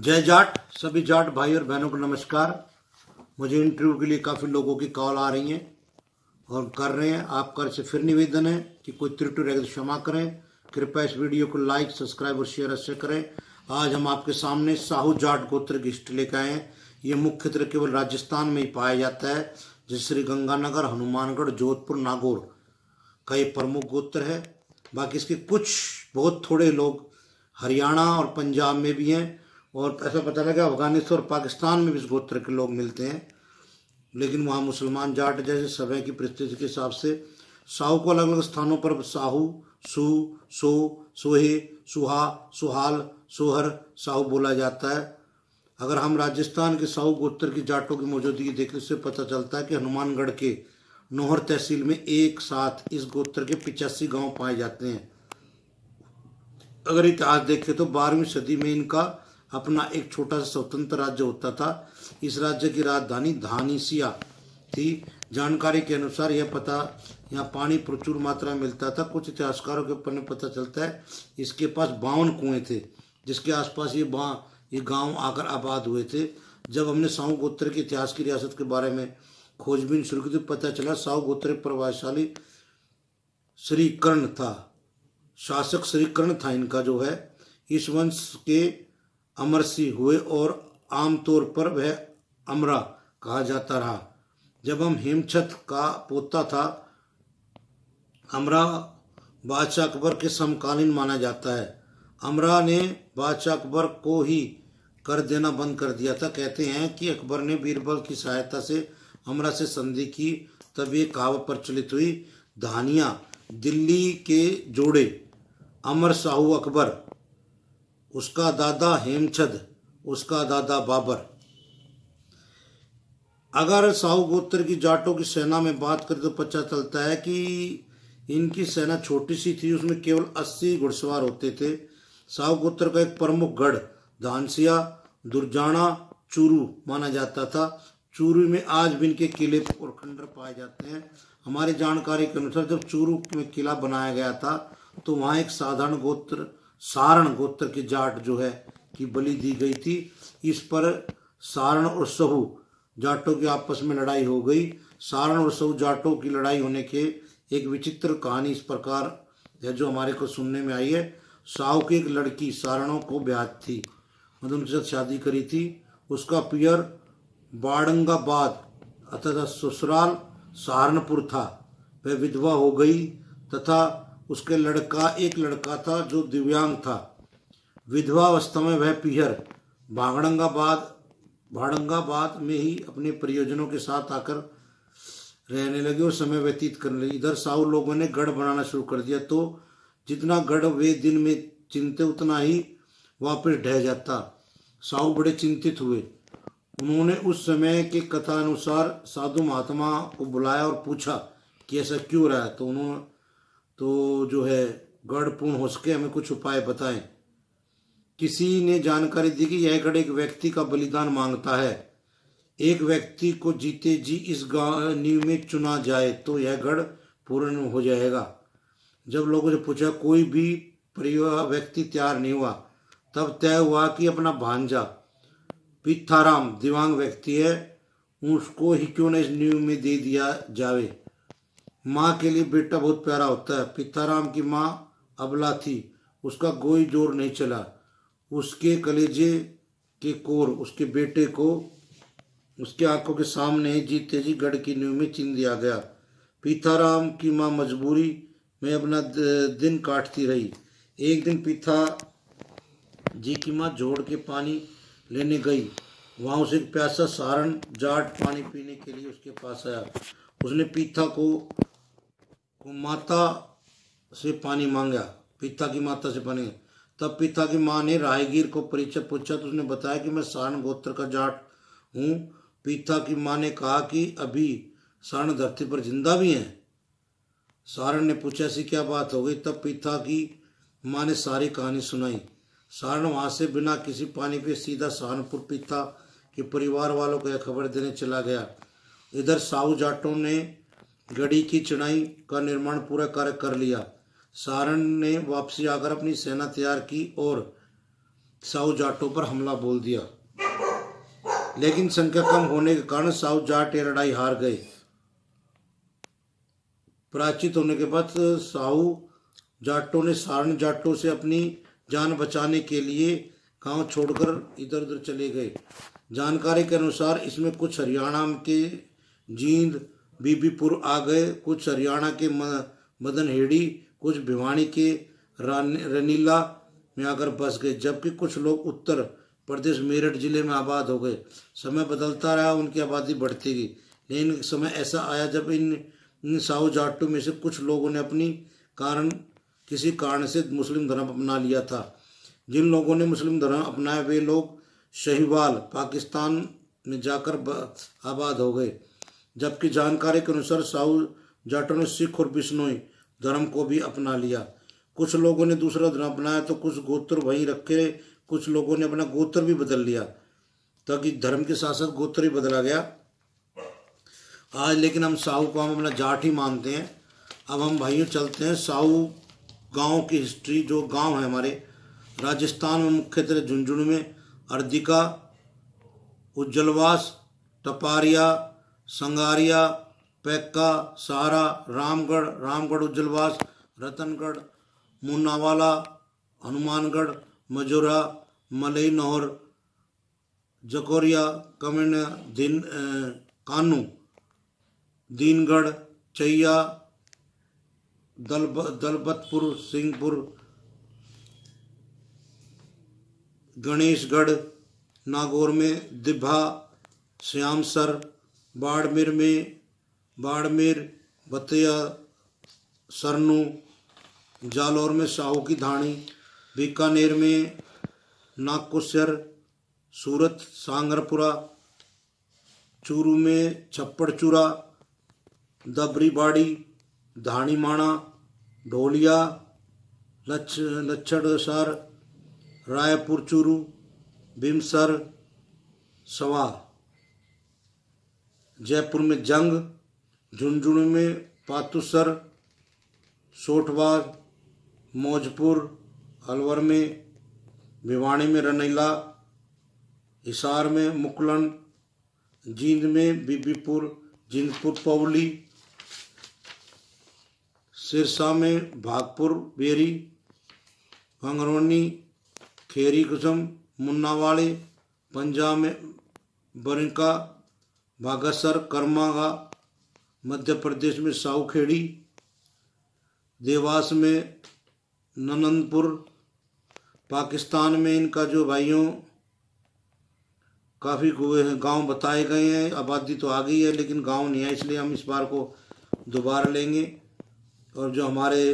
जय जाट। सभी जाट भाई और बहनों को नमस्कार। मुझे इंटरव्यू के लिए काफ़ी लोगों की कॉल आ रही हैं और कर रहे हैं। आपका से फिर निवेदन है कि कोई त्रुटि रहे तो क्षमा करें। कृपया इस वीडियो को लाइक, सब्सक्राइब और शेयर अवश्य करें। आज हम आपके सामने साहू जाट गोत्र की हिस्ट्री लेकर आए हैं। ये मुख्यतः केवल राजस्थान में ही पाया जाता है, जैसे श्री गंगानगर, हनुमानगढ़, जोधपुर, नागौर का ये प्रमुख गोत्र है। बाकी इसके कुछ बहुत थोड़े लोग हरियाणा और पंजाब में भी हैं, और ऐसा पता लगा अफगानिस्तान और पाकिस्तान में भी इस गोत्र के लोग मिलते हैं, लेकिन वहाँ मुसलमान जाट जैसे समय की परिस्थिति के हिसाब से साहू को अलग अलग स्थानों पर साहू, सू, सो, सोहे, सुहा, सुहाल, सोहर, साहू बोला जाता है। अगर हम राजस्थान के साहू गोत्र की जाटों की मौजूदगी देखें, इससे पता चलता है कि हनुमानगढ़ के नौहर तहसील में एक साथ इस गोत्र के 85 गांव पाए जाते हैं। अगर इतिहास देखें तो 12वीं सदी में इनका अपना एक छोटा सा स्वतंत्र राज्य होता था। इस राज्य की राजधानी धानीसिया थी। जानकारी के अनुसार यह पता यहाँ पानी प्रचुर मात्रा में मिलता था। कुछ इतिहासकारों के पन्ने पता चलता है इसके पास 52 कुएं थे, जिसके आसपास ये गांव आकर आबाद हुए थे। जब हमने साहू गोत्र के इतिहास की रियासत के बारे में खोजबीन शुरू की तो पता चला साहू गोत्र प्रभावशाली श्री कर्ण था। शासक श्री कर्ण था इनका जो है। इस वंश के अमरसी हुए और आमतौर पर वह अमरा कहा जाता रहा। जब हम हेमचंद का पोता था, अमरा बादशाह अकबर के समकालीन माना जाता है। अमरा ने बादशाह अकबर को ही कर देना बंद कर दिया था। कहते हैं कि अकबर ने बीरबल की सहायता से अमरा से संधि की, तब ये कहावत प्रचलित हुई, धानिया दिल्ली के जोड़े अमर साहू अकबर, उसका दादा हेमचंद, उसका दादा बाबर। अगर साहू गोत्र की जाटों की सेना में बात करें तो पता चलता है कि इनकी सेना छोटी सी थी, उसमें केवल 80 घुड़सवार होते थे। साहू गोत्र का एक प्रमुख गढ़ धानसिया, दुर्जाना, चूरू माना जाता था। चूरू में आज भी इनके किले और खंडर पाए जाते हैं। हमारी जानकारी के अनुसार जब चूरू में किला बनाया गया था तो वहाँ एक साधारण गोत्र सारण गोत्र की जाट जो है की बलि दी गई थी। इस पर सारण और सहू जाटों की आपस में लड़ाई हो गई। सारण और सहू जाटों की लड़ाई होने के एक विचित्र कहानी इस प्रकार है जो हमारे को सुनने में आई है। साहू की एक लड़की सारणों को ब्याह थी, मतलब उनके साथ शादी करी थी। उसका पियर बाड़ंगाबाद अर्थात ससुराल सहारनपुर था। वह विधवा हो गई तथा उसके एक लड़का था जो दिव्यांग था। विधवा अवस्था में वह पियर भाड़ंगाबाद में ही अपने परियोजनों के साथ आकर रहने लगे और समय व्यतीत करने लगे। इधर साहू लोगों ने गढ़ बनाना शुरू कर दिया, तो जितना गढ़ वे दिन में चिनते उतना ही वापस ढह जाता। साहू बड़े चिंतित हुए। उन्होंने उस समय के कथा अनुसार साधु महात्मा को बुलाया और पूछा कि ऐसा क्यों रहा है। तो उन्होंने जो है गढ़ पूर्ण हो सके हमें कुछ उपाय बताएं। किसी ने जानकारी दी कि यह गढ़ एक व्यक्ति का बलिदान मांगता है। एक व्यक्ति को जीते जी इस नींव में चुना जाए तो यह गढ़ पूर्ण हो जाएगा। जब लोगों से पूछा कोई भी व्यक्ति तैयार नहीं हुआ, तब तय हुआ कि अपना भांजा पिथाराम दिव्यांग व्यक्ति है, उसको ही क्यों न इस नींव में दे दिया जावे। माँ के लिए बेटा बहुत प्यारा होता है। पिथाराम की माँ अबला थी, उसका कोई जोर नहीं चला। उसके कलेजे के कोर उसके बेटे को उसके आंखों के सामने ही जीते जी गढ़ की नींव में चिन दिया गया। पिथाराम की माँ मजबूरी में अपना दिन काटती रही। एक दिन पिता जी की माँ जोड़ के पानी लेने गई। वहाँ उसे एक प्यासा सारण जाट पानी पीने के लिए उसके पास आया। उसने पिता को माता से पानी मांगा, पिता की माता से पानी। तब पिता की माँ ने राहगीर को परिचय पूछा तो उसने बताया कि मैं सारण गोत्र का जाट हूँ। पिता की माँ ने कहा कि अभी सारण धरती पर जिंदा भी हैं। सारण ने पूछा ऐसी क्या बात हो गई। तब पिता की माँ ने सारी कहानी सुनाई। सारण वहाँ से बिना किसी पानी पे सीधा सहारनपुर पिता के परिवार वालों को यह खबर देने चला गया। इधर साहू जाटों ने गढ़ी की चढ़ाई का निर्माण पूरा कार्य कर लिया। सारण ने वापसी आकर अपनी सेना तैयार की और साहू जाटों पर हमला बोल दिया, लेकिन संख्या कम होने के कारण साहू जाट ये लड़ाई हार गए। पराजित होने के बाद साहू जाटों ने सारण जाटों से अपनी जान बचाने के लिए गांव छोड़कर इधर उधर चले गए। जानकारी के अनुसार इसमें कुछ हरियाणा के जींद बीबीपुर आ गए, कुछ हरियाणा के मदनहेड़ी, कुछ भिवानी के रनीला में आकर बस गए, जबकि कुछ लोग उत्तर प्रदेश मेरठ जिले में आबाद हो गए। समय बदलता रहा, उनकी आबादी बढ़ती गई, लेकिन समय ऐसा आया जब इन साहू जाटों में से कुछ लोगों ने किसी कारण से मुस्लिम धर्म अपना लिया था। जिन लोगों ने मुस्लिम धर्म अपनाया वे लोग शहीवाल पाकिस्तान में जाकर आबाद हो गए, जबकि जानकारी के अनुसार साहू जाटों ने सिख और बिश्नोई धर्म को भी अपना लिया। कुछ लोगों ने दूसरा धर्म अपनाया तो कुछ गोत्र वहीं रखे, कुछ लोगों ने अपना गोत्र भी बदल लिया, ताकि धर्म के साथ साथ गोत्र ही बदला गया। आज लेकिन हम साहू को हम अपना जाट ही मानते हैं। अब हम भाइयों चलते हैं साहू गांव की हिस्ट्री। जो गांव है हमारे राजस्थान में, मुख्यतः झुंझुनू में अर्दिका, उज्जलवास, टपारिया, संगारिया, पैक्का, सहारा, रामगढ़ उज्जलवास, रतनगढ़, मुन्नावाला, हनुमानगढ़, मजूरा, मलई नहर, जकोरिया, कमिन, कानू, दीनगढ़, चैया, दलबतपुर, सिंहपुर, गणेशगढ़, नागौर में दिभा, श्यामसर, बाड़मेर, बतिया, सरनू, जालौर में साहू की धाणी, बीकानेर में नागकुसर, सूरत सांगरपुरा, चूरू में छप्पड़चूरा, दबरीबाड़ी, धाणीमाणा, ढोलिया, लच्छड़सर, रायपुर चूरू, बिमसर, सवा, जयपुर में जंग, झुंझुनू में पातुसर, सोठवाद, मौजपुर, अलवर में, भिवानी में रनीला, हिसार में मुकलन, जींद में बीबीपुर, जिंदपुर पौली, सिरसा में भागपुर बेरी, भंगरोनी, खेरी कुसम, मुन्नावाड़े, पंजाब में बरिका, बागसर, करमागा, मध्य प्रदेश में साऊखेड़ी, देवास में ननंदपुर, पाकिस्तान में इनका जो भाइयों काफ़ी गांव बताए गए हैं। आबादी तो आ गई है लेकिन गांव नहीं है, इसलिए हम इस बार को दोबारा लेंगे। और जो हमारे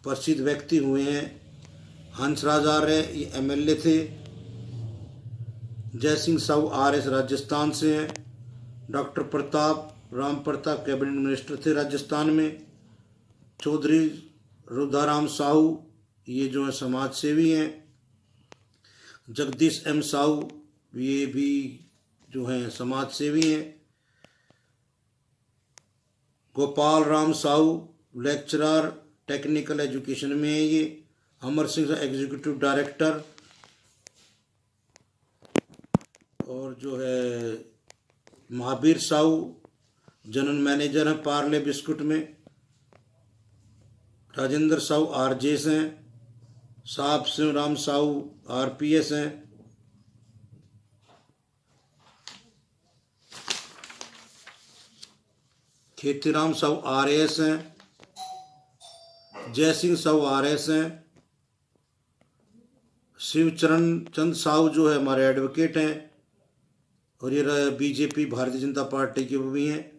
प्रसिद्ध व्यक्ति हुए हैं, हंसराज आर्य ये MLA थे, जय सिंह साहू RS राजस्थान से हैं, doctor Ram Pratap cabinet minister थे राजस्थान में, चौधरी रुद्राराम साहू ये जो है समाज सेवी हैं, जगदीश M साहू ये भी जो हैं समाज सेवी हैं, Gopal Ram Sahu lecturer technical education में है ये, अमर सिंह एग्जीक्यूटिव डायरेक्टर, और जो है महावीर साहू जनरल मैनेजर हैं पार्ले बिस्कुट में, राजेंद्र साहू RJS हैं, साहब सिंह राम साहू RPS हैं, खेतीराम साहू RAS हैं, जय सिंह साहू RS हैं, शिवचरण चंद साहू जो है हमारे एडवोकेट हैं, और ये BJP भारतीय जनता पार्टी के भी हैं,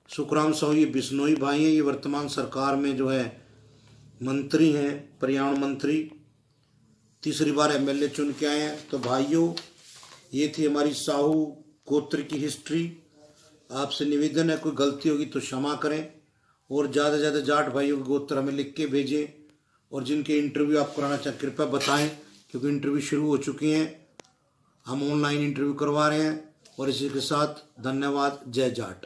सुखराम साहू ये बिश्नोई भाई हैं, ये वर्तमान सरकार में जो है मंत्री हैं, पर्यावरण मंत्री, तीसरी बार MLA चुन के आए हैं। तो भाइयों ये थी हमारी साहू गोत्र की हिस्ट्री। आपसे निवेदन है कोई गलती होगी तो क्षमा करें, और ज़्यादा से ज़्यादा जाट भाइयों के गोत्र हमें लिख के भेजें, और जिनके इंटरव्यू आप कराना चाहें कृपया बताएं, क्योंकि इंटरव्यू शुरू हो चुकी हैं, हम ऑनलाइन इंटरव्यू करवा रहे हैं। और इसी के साथ धन्यवाद। जय जाट।